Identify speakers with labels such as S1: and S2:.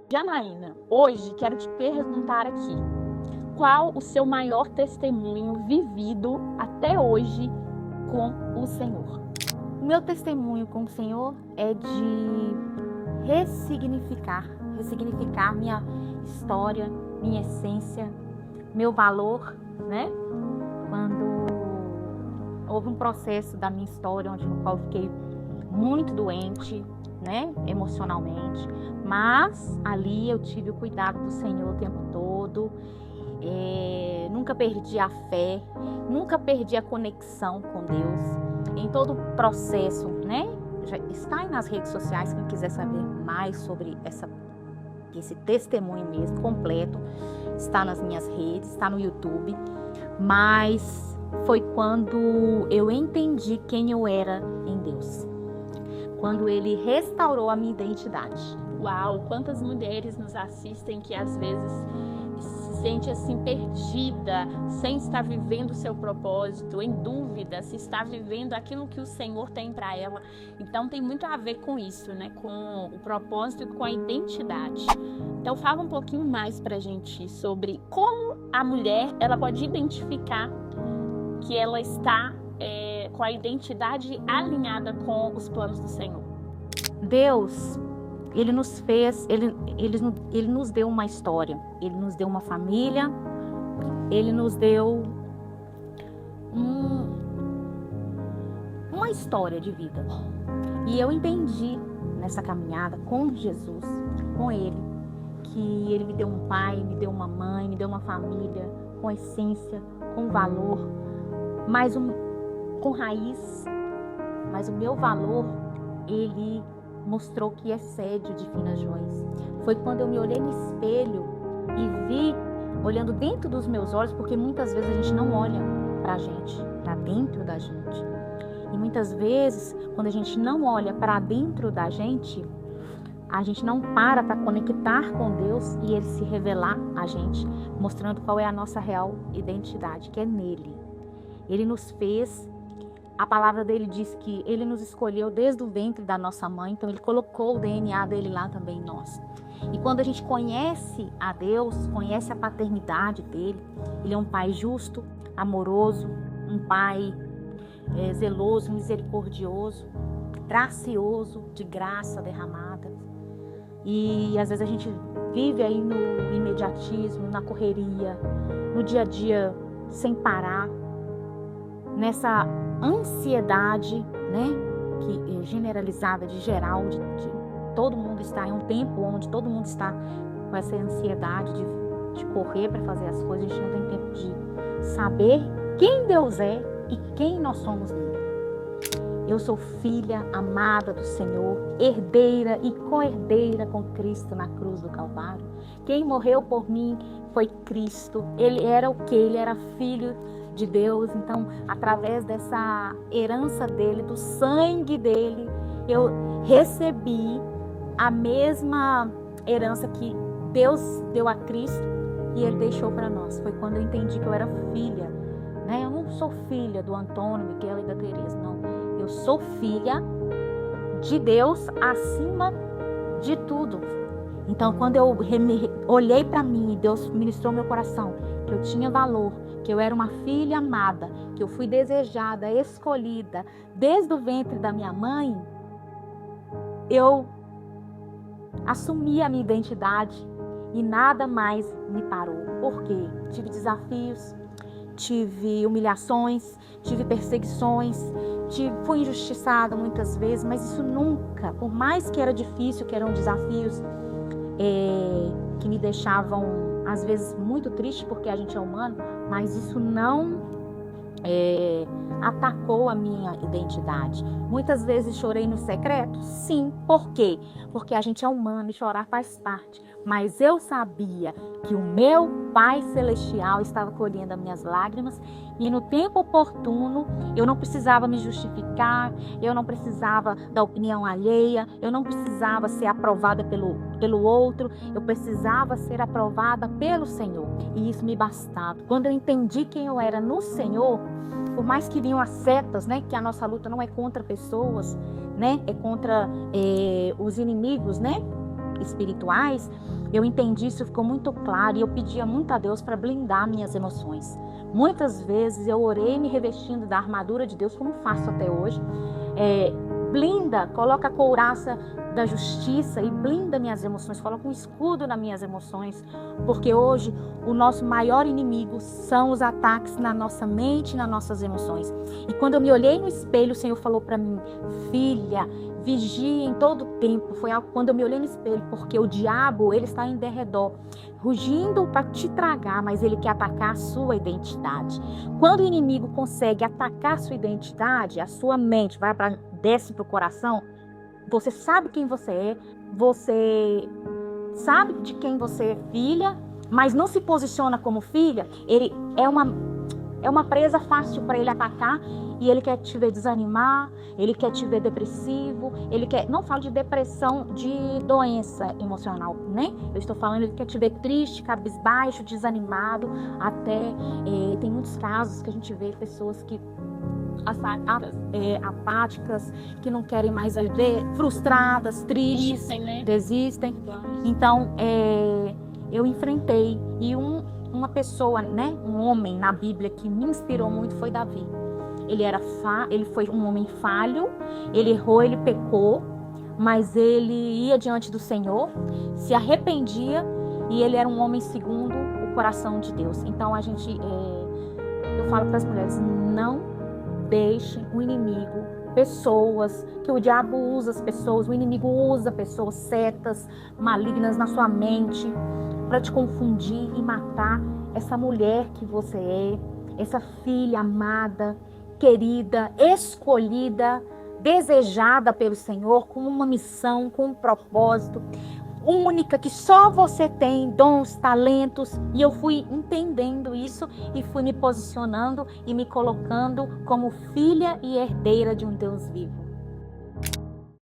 S1: Janaína, hoje quero te perguntar aqui, qual o seu maior testemunho vivido até hoje com o Senhor?
S2: O meu testemunho com o Senhor é de ressignificar minha história, minha essência, meu valor, né? Quando houve um processo da minha história no qual eu fiquei muito doente, né, emocionalmente, mas ali eu tive o cuidado do Senhor o tempo todo, nunca perdi a fé, nunca perdi a conexão com Deus, em todo o processo, né, já está aí nas redes sociais, quem quiser saber mais sobre esse testemunho mesmo, completo, está nas minhas redes, está no YouTube, mas foi quando eu entendi quem eu era em Deus. Quando Ele restaurou a minha identidade.
S1: Uau, quantas mulheres nos assistem que às vezes se sente assim perdida, sem estar vivendo o seu propósito, em dúvida se está vivendo aquilo que o Senhor tem para ela. Então tem muito a ver com isso, né? Com o propósito e com a identidade. Então fala um pouquinho mais pra gente sobre como a mulher ela pode identificar que ela está com a identidade alinhada com os planos do Senhor.
S2: Deus, Ele nos fez, Ele nos deu uma história, Ele nos deu uma família, Ele nos deu uma história de vida. E eu entendi nessa caminhada com Jesus, com Ele, que Ele me deu um pai, me deu uma mãe, me deu uma família com essência, com valor, com raiz, mas o meu valor, Ele mostrou que excede o de finas joias. Foi quando eu me olhei no espelho e vi, olhando dentro dos meus olhos, porque muitas vezes a gente não olha pra gente, pra dentro da gente. E muitas vezes, quando a gente não olha pra dentro da gente, a gente não para conectar com Deus e Ele se revelar a gente, mostrando qual é a nossa real identidade, que é nele. Ele nos fez, a palavra dele diz que ele nos escolheu desde o ventre da nossa mãe, então ele colocou o DNA dele lá também em nós. E quando a gente conhece a Deus, conhece a paternidade dele, ele é um pai justo, amoroso, um pai zeloso, misericordioso, gracioso, de graça derramada. E às vezes a gente vive aí no imediatismo, na correria, no dia a dia, sem parar, nessa ansiedade, né, que é generalizada, de geral, de todo mundo está em um tempo onde todo mundo está com essa ansiedade de correr para fazer as coisas. A gente não tem tempo de saber quem Deus é e quem nós somos nele. Eu sou filha amada do Senhor, herdeira e co-herdeira com Cristo na cruz do Calvário. Quem morreu por mim foi Cristo. Ele era o quê? Ele era filho de Deus. Então, através dessa herança dele, do sangue dele, eu recebi a mesma herança que Deus deu a Cristo e Ele deixou para nós. Foi quando eu entendi que eu era filha, né? Eu não sou filha do Antônio, Miguel e da Tereza, não. Eu sou filha de Deus acima de tudo. Então, quando eu olhei para mim e Deus ministrou meu coração, que eu tinha valor, que eu era uma filha amada, que eu fui desejada, escolhida desde o ventre da minha mãe, eu assumi a minha identidade e nada mais me parou. Por quê? Tive desafios, tive humilhações, tive perseguições, fui injustiçada muitas vezes, mas isso nunca, por mais que era difícil, que eram desafios que me deixavam às vezes muito triste, porque a gente é humano, mas isso não atacou a minha identidade. Muitas vezes chorei no secreto? Sim. Por quê? Porque a gente é humano e chorar faz parte. Mas eu sabia que o meu Pai Celestial estava colhendo as minhas lágrimas e no tempo oportuno eu não precisava me justificar, eu não precisava da opinião alheia, eu não precisava ser aprovada pelo outro, eu precisava ser aprovada pelo Senhor. E isso me bastava. Quando eu entendi quem eu era no Senhor, por mais que vinham as setas, né, que a nossa luta não é contra pessoas, né, é contra os inimigos, né, espirituais, eu entendi isso, ficou muito claro, e eu pedia muito a Deus para blindar minhas emoções. Muitas vezes eu orei me revestindo da armadura de Deus, como faço até hoje. Blinda, coloca a couraça da justiça e blinda minhas emoções, coloca um escudo nas minhas emoções, porque hoje o nosso maior inimigo são os ataques na nossa mente e nas nossas emoções. E quando eu me olhei no espelho, o Senhor falou para mim: filha, vigie em todo o tempo. Foi quando eu me olhei no espelho, porque o diabo, ele está em derredor, rugindo para te tragar, mas ele quer atacar a sua identidade. Quando o inimigo consegue atacar a sua identidade, a sua mente desce para o coração, você sabe quem você é, você sabe de quem você é filha, mas não se posiciona como filha. Ele é uma presa fácil para ele atacar, e ele quer te ver desanimar, ele quer te ver depressivo, não falo de depressão, de doença emocional, né? Eu estou falando, ele quer te ver triste, cabisbaixo, desanimado, até tem muitos casos que a gente vê pessoas que apáticas, que não querem mais viver, frustradas, tristes, desistem. Então, eu enfrentei, e uma pessoa, né, um homem na Bíblia que me inspirou muito foi Davi. Ele foi um homem falho, ele errou, ele pecou, mas ele ia diante do Senhor, se arrependia, e ele era um homem segundo o coração de Deus. Então eu falo para as mulheres: não deixem o inimigo, pessoas, que o diabo usa as pessoas, o inimigo usa pessoas, setas malignas na sua mente, para te confundir e matar essa mulher que você é, essa filha amada, querida, escolhida, desejada pelo Senhor, com uma missão, com um propósito, única, que só você tem, dons, talentos. E eu fui entendendo isso e fui me posicionando e me colocando como filha e herdeira de um Deus vivo.